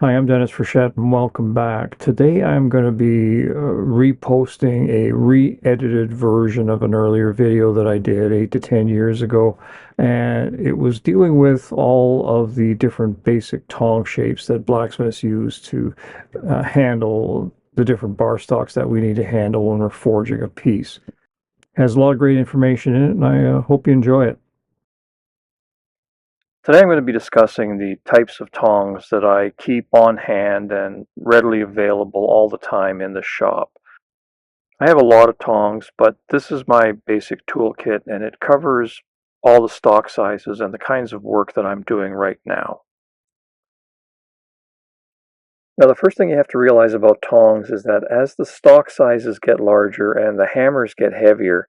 Hi, I'm Dennis Frechette and welcome back. Today I'm going to be reposting a re-edited version of an earlier video that I did 8 to 10 years ago, and it was dealing with all of the different basic tong shapes that blacksmiths use to handle the different bar stocks that we need to handle when we're forging a piece. It has a lot of great information in it, and I hope you enjoy it. Today I'm going to be discussing the types of tongs that I keep on hand and readily available all the time in the shop. I have a lot of tongs, but this is my basic toolkit and it covers all the stock sizes and the kinds of work that I'm doing right now. Now, the first thing you have to realize about tongs is that as the stock sizes get larger and the hammers get heavier,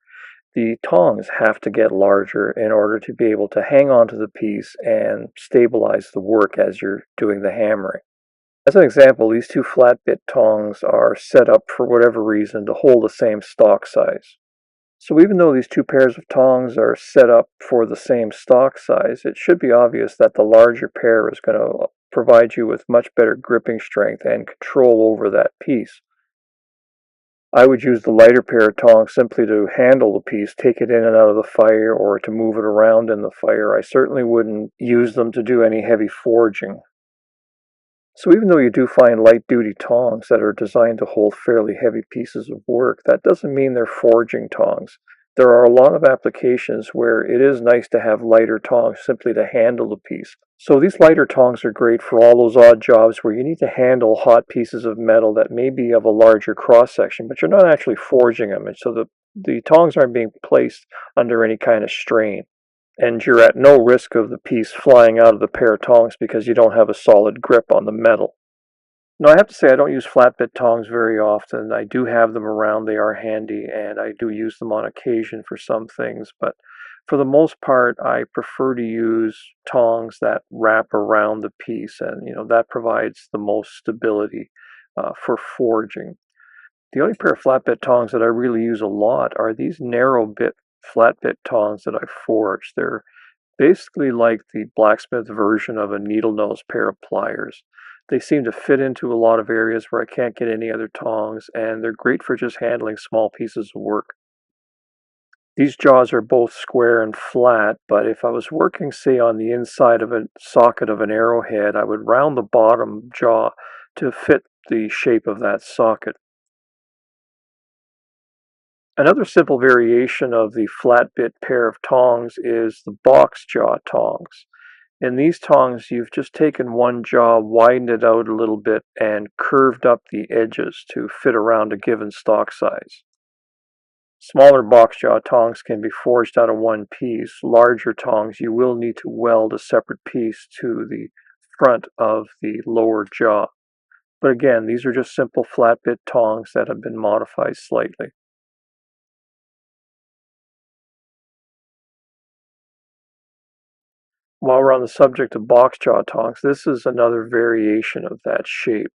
the tongs have to get larger in order to be able to hang onto the piece and stabilize the work as you're doing the hammering. As an example, these two flat bit tongs are set up for whatever reason to hold the same stock size. So even though these two pairs of tongs are set up for the same stock size, it should be obvious that the larger pair is going to provide you with much better gripping strength and control over that piece. I would use the lighter pair of tongs simply to handle the piece, take it in and out of the fire, or to move it around in the fire. I certainly wouldn't use them to do any heavy forging. So even though you do find light-duty tongs that are designed to hold fairly heavy pieces of work, that doesn't mean they're forging tongs. There are a lot of applications where it is nice to have lighter tongs simply to handle the piece. So these lighter tongs are great for all those odd jobs where you need to handle hot pieces of metal that may be of a larger cross-section, but you're not actually forging them, and so the tongs aren't being placed under any kind of strain, and you're at no risk of the piece flying out of the pair of tongs because you don't have a solid grip on the metal. Now, I have to say I don't use flat bit tongs very often. I do have them around, they are handy, and I do use them on occasion for some things, but for the most part, I prefer to use tongs that wrap around the piece, and that provides the most stability for forging. The only pair of flat bit tongs that I really use a lot are these narrow bit flat bit tongs that I forge. They're basically like the blacksmith version of a needle nose pair of pliers. They seem to fit into a lot of areas where I can't get any other tongs, and they're great for just handling small pieces of work. These jaws are both square and flat, but if I was working, say, on the inside of a socket of an arrowhead, I would round the bottom jaw to fit the shape of that socket. Another simple variation of the flat bit pair of tongs is the box jaw tongs. In these tongs, you've just taken one jaw, widened it out a little bit, and curved up the edges to fit around a given stock size. Smaller box jaw tongs can be forged out of one piece. Larger tongs, you will need to weld a separate piece to the front of the lower jaw. But again, these are just simple flat bit tongs that have been modified slightly. While we're on the subject of box jaw tongs, this is another variation of that shape.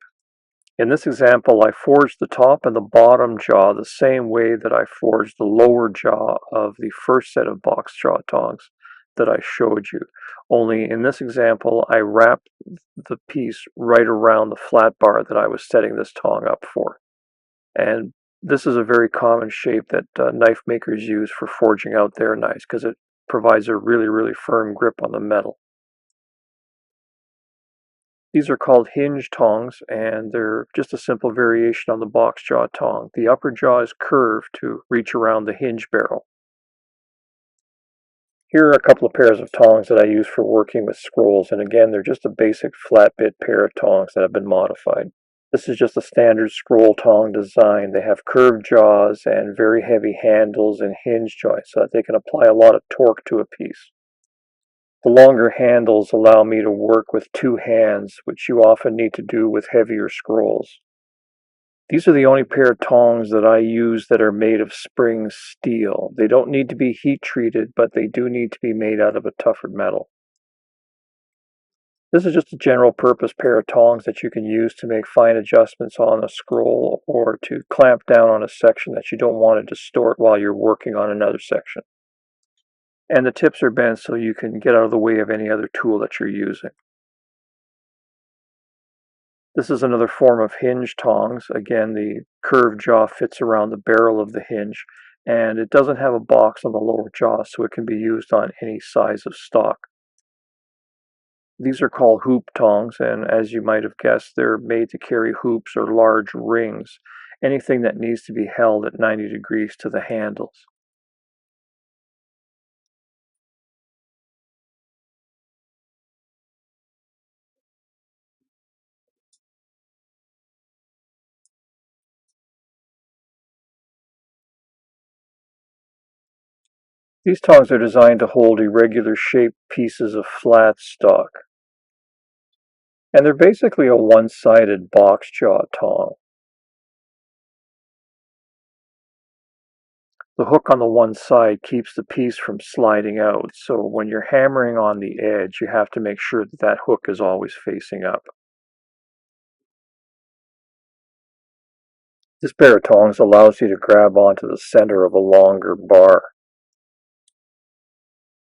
In this example, I forged the top and the bottom jaw the same way that I forged the lower jaw of the first set of box jaw tongs that I showed you. Only in this example, I wrapped the piece right around the flat bar that I was setting this tong up for. And this is a very common shape that knife makers use for forging out their knives because it provides a really, really firm grip on the metal. These are called hinge tongs, and they're just a simple variation on the box jaw tong. The upper jaw is curved to reach around the hinge barrel. Here are a couple of pairs of tongs that I use for working with scrolls, and again, they're just a basic flat bit pair of tongs that have been modified. This is just a standard scroll tong design. They have curved jaws and very heavy handles and hinge joints so that they can apply a lot of torque to a piece. The longer handles allow me to work with two hands, which you often need to do with heavier scrolls. These are the only pair of tongs that I use that are made of spring steel. They don't need to be heat treated, but they do need to be made out of a tougher metal. This is just a general purpose pair of tongs that you can use to make fine adjustments on a scroll or to clamp down on a section that you don't want to distort while you're working on another section. And the tips are bent so you can get out of the way of any other tool that you're using. This is another form of hinge tongs. Again, the curved jaw fits around the barrel of the hinge, and it doesn't have a box on the lower jaw, so it can be used on any size of stock. These are called hoop tongs, and as you might have guessed, they're made to carry hoops or large rings, anything that needs to be held at 90 degrees to the handles. These tongs are designed to hold irregular shaped pieces of flat stock, and they're basically a one-sided box jaw tong. The hook on the one side keeps the piece from sliding out, so when you're hammering on the edge, you have to make sure that that hook is always facing up. This pair of tongs allows you to grab onto the center of a longer bar.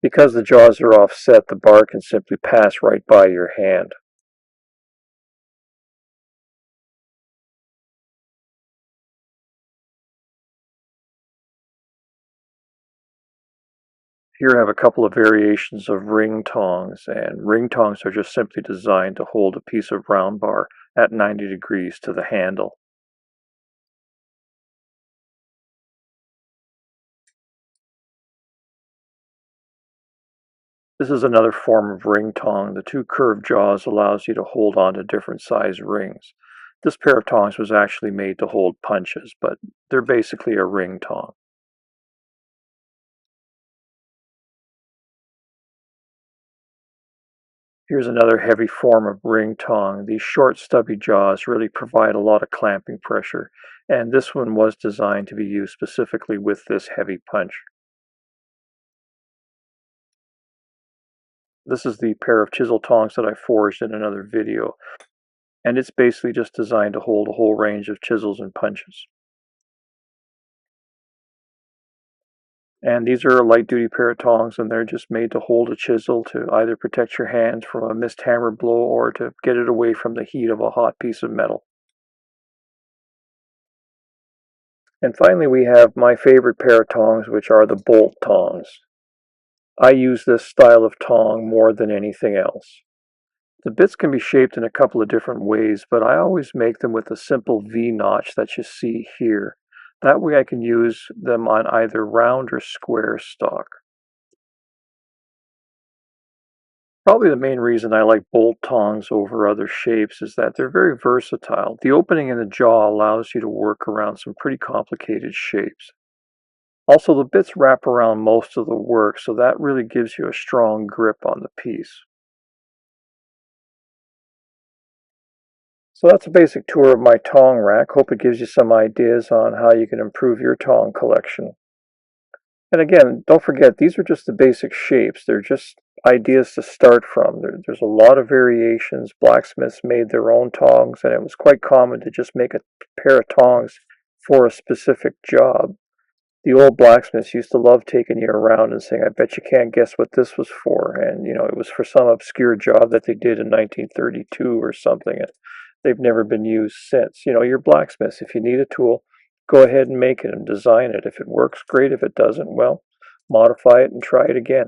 Because the jaws are offset, the bar can simply pass right by your hand. Here I have a couple of variations of ring tongs, and ring tongs are just simply designed to hold a piece of round bar at 90 degrees to the handle. This is another form of ring tong. The two curved jaws allows you to hold on to different size rings. This pair of tongs was actually made to hold punches, but they're basically a ring tong. Here's another heavy form of ring tong. These short stubby jaws really provide a lot of clamping pressure, and this one was designed to be used specifically with this heavy punch. This is the pair of chisel tongs that I forged in another video, and it's basically just designed to hold a whole range of chisels and punches. And these are a light duty pair of tongs, and they're just made to hold a chisel to either protect your hands from a missed hammer blow or to get it away from the heat of a hot piece of metal. And finally we have my favorite pair of tongs, which are the bolt tongs. I use this style of tong more than anything else. The bits can be shaped in a couple of different ways, but I always make them with a simple V notch that you see here. That way I can use them on either round or square stock. Probably the main reason I like bolt tongs over other shapes is that they're very versatile. The opening in the jaw allows you to work around some pretty complicated shapes. Also, the bits wrap around most of the work, so that really gives you a strong grip on the piece. So that's a basic tour of my tong rack. Hope it gives you some ideas on how you can improve your tong collection. And again, don't forget, these are just the basic shapes. They're just ideas to start from. There's a lot of variations. Blacksmiths made their own tongs, and it was quite common to just make a pair of tongs for a specific job. The old blacksmiths used to love taking you around and saying, I bet you can't guess what this was for. And, it was for some obscure job that they did in 1932 or something. And they've never been used since. You're blacksmiths. If you need a tool, go ahead and make it and design it. If it works, great. If it doesn't, well, modify it and try it again.